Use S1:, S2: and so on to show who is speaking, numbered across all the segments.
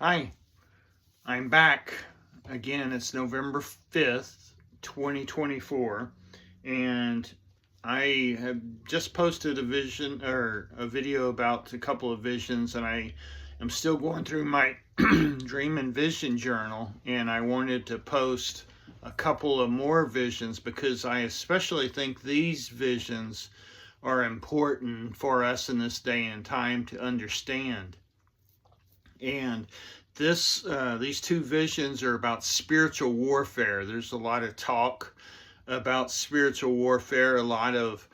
S1: Hi, I'm back again. It's November 5th, 2024, and I have just posted a video about a couple of visions, and I am still going through my dream and vision journal, and I wanted to post a couple of more visions because I especially think these visions are important for us in this day and time to understand. And these two visions are about spiritual warfare. There's a lot of talk about spiritual warfare. A lot of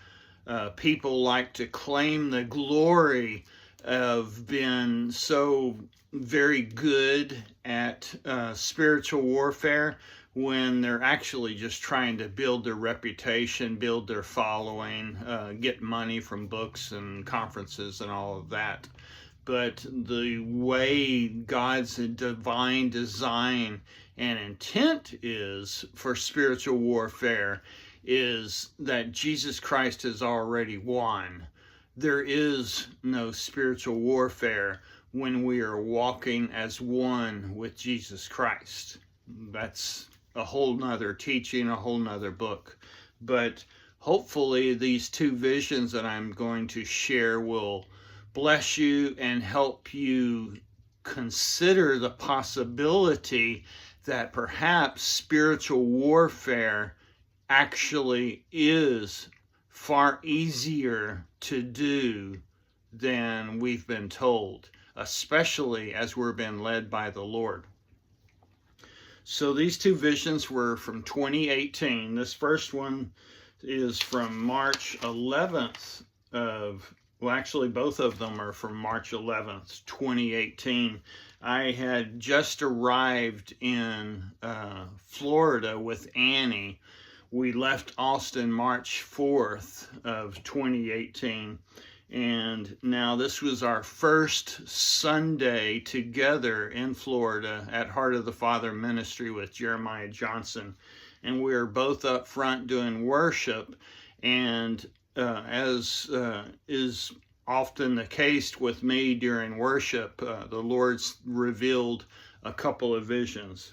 S1: people like to claim the glory of being so very good at spiritual warfare when they're actually just trying to build their reputation, build their following, get money from books and conferences and all of that. But the way God's divine design and intent is for spiritual warfare is that Jesus Christ has already won. There is no spiritual warfare when we are walking as one with Jesus Christ. That's a whole nother teaching, a whole nother book. But hopefully these two visions that I'm going to share will bless you and help you consider the possibility that perhaps spiritual warfare actually is far easier to do than we've been told, especially as we're being led by the Lord. So these two visions were from 2018. This first one is from March 11th well, actually, both of them are from March 11th, 2018. I had just arrived in Florida with Annie. We left Austin March 4th of 2018. And now this was our first Sunday together in Florida at Heart of the Father Ministry with Jeremiah Johnson. And we were both up front doing worship. And as is often the case with me during worship, the Lord's revealed a couple of visions.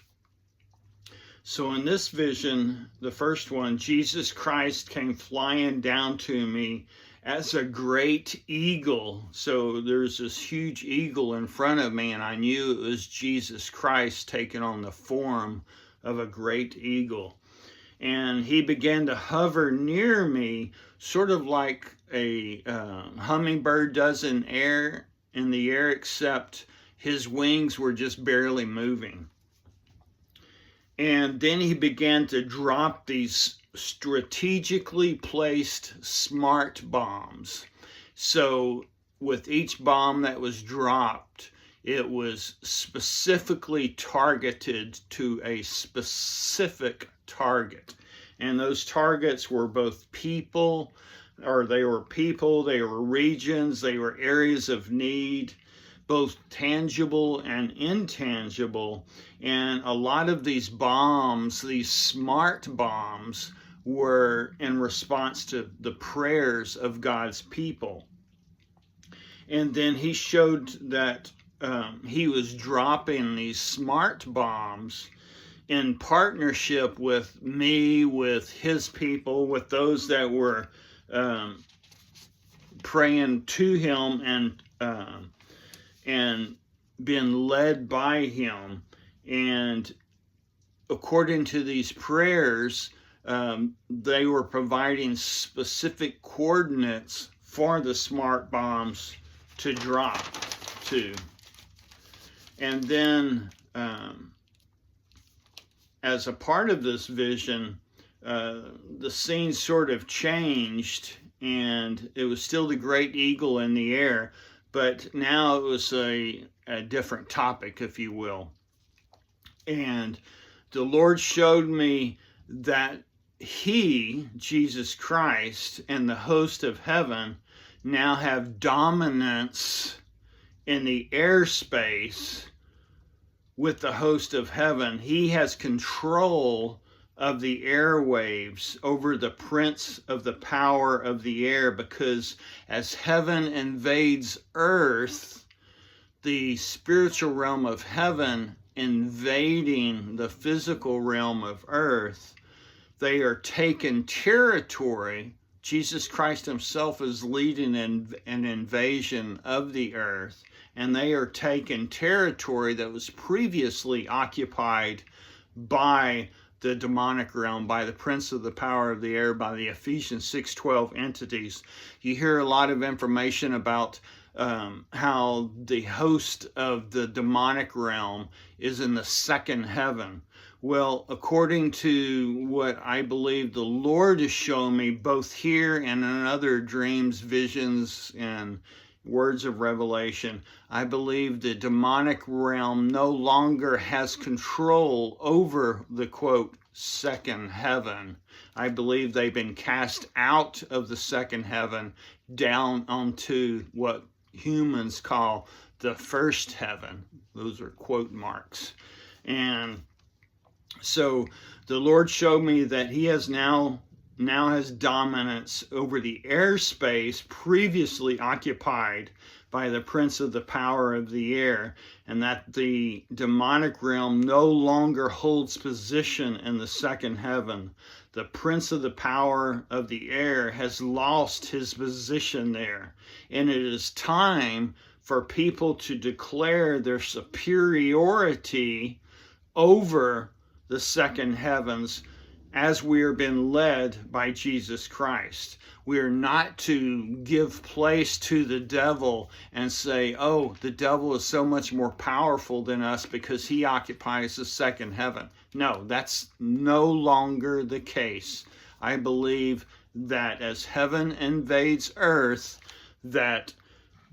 S1: So in this vision, the first one, Jesus Christ came flying down to me as a great eagle. So there's this huge eagle in front of me, and I knew it was Jesus Christ taking on the form of a great eagle. And he began to hover near me, sort of like a hummingbird does in the air, except his wings were just barely moving. And then he began to drop these strategically placed smart bombs. So with each bomb that was dropped, it was specifically targeted to a specific target. And those targets were both people, they were regions, they were areas of need, both tangible and intangible. And a lot of these bombs, these smart bombs, were in response to the prayers of God's people. And then he showed that he was dropping these smart bombs in partnership with me, with his people, with those that were praying to him and being led by him. And according to these prayers, they were providing specific coordinates for the smart bombs to drop to. And then as a part of this vision, the scene sort of changed, and it was still the great eagle in the air, but now it was a different topic, if you will. And the Lord showed me that he, Jesus Christ, and the host of heaven now have dominance in the airspace with the host of heaven. He has control of the airwaves over the prince of the power of the air, because as heaven invades earth, the spiritual realm of heaven invading the physical realm of earth. They are taking territory. Jesus Christ himself is leading an invasion of the earth, and they are taking territory that was previously occupied by the demonic realm, by the prince of the power of the air, by the Ephesians 6:12 entities. You hear a lot of information about how the host of the demonic realm is in the second heaven. Well, according to what I believe the Lord has shown me, both here and in other dreams, visions, and words of revelation, I believe the demonic realm no longer has control over the, quote, second heaven. I believe they've been cast out of the second heaven down onto what humans call the first heaven. Those are quote marks. And so the Lord showed me that he has now has dominance over the airspace previously occupied by the prince of the power of the air, and that the demonic realm no longer holds position in the second heaven. The prince of the power of the air has lost his position there, and it is time for people to declare their superiority over the second heavens as we are being led by Jesus Christ. We are not to give place to the devil and say, oh, the devil is so much more powerful than us because he occupies the second heaven. No, that's no longer the case. I believe that as heaven invades earth, that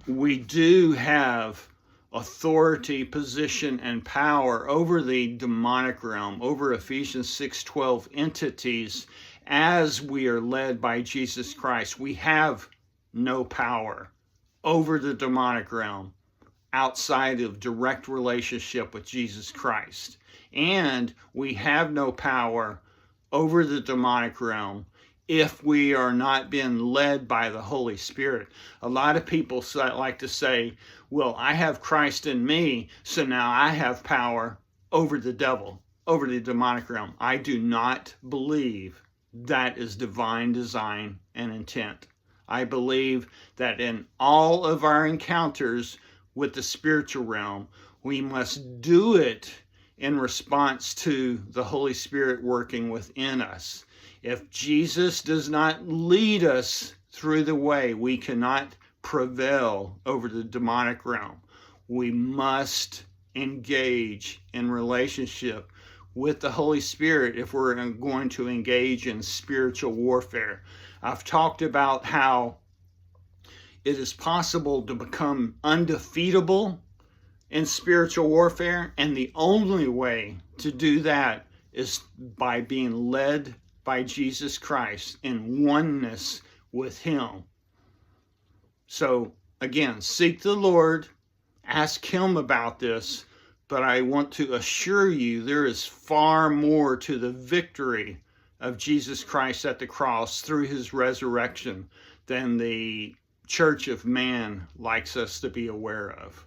S1: we do have authority, position, and power over the demonic realm, over Ephesians 6:12 entities, as we are led by Jesus Christ. We have no power over the demonic realm outside of direct relationship with Jesus Christ. And we have no power over the demonic realm if we are not being led by the Holy Spirit. A lot of people like to say, well, I have Christ in me, so now I have power over the devil, over the demonic realm. I do not believe that is divine design and intent. I believe that in all of our encounters with the spiritual realm, we must do it in response to the Holy Spirit working within us. If Jesus does not lead us through the way, we cannot prevail over the demonic realm. We must engage in relationship with the Holy Spirit if we're going to engage in spiritual warfare. I've talked about how it is possible to become undefeatable in spiritual warfare, and the only way to do that is by being led by Jesus Christ in oneness with him. So again, seek the Lord, ask him about this, but I want to assure you there is far more to the victory of Jesus Christ at the cross through his resurrection than the church of man likes us to be aware of.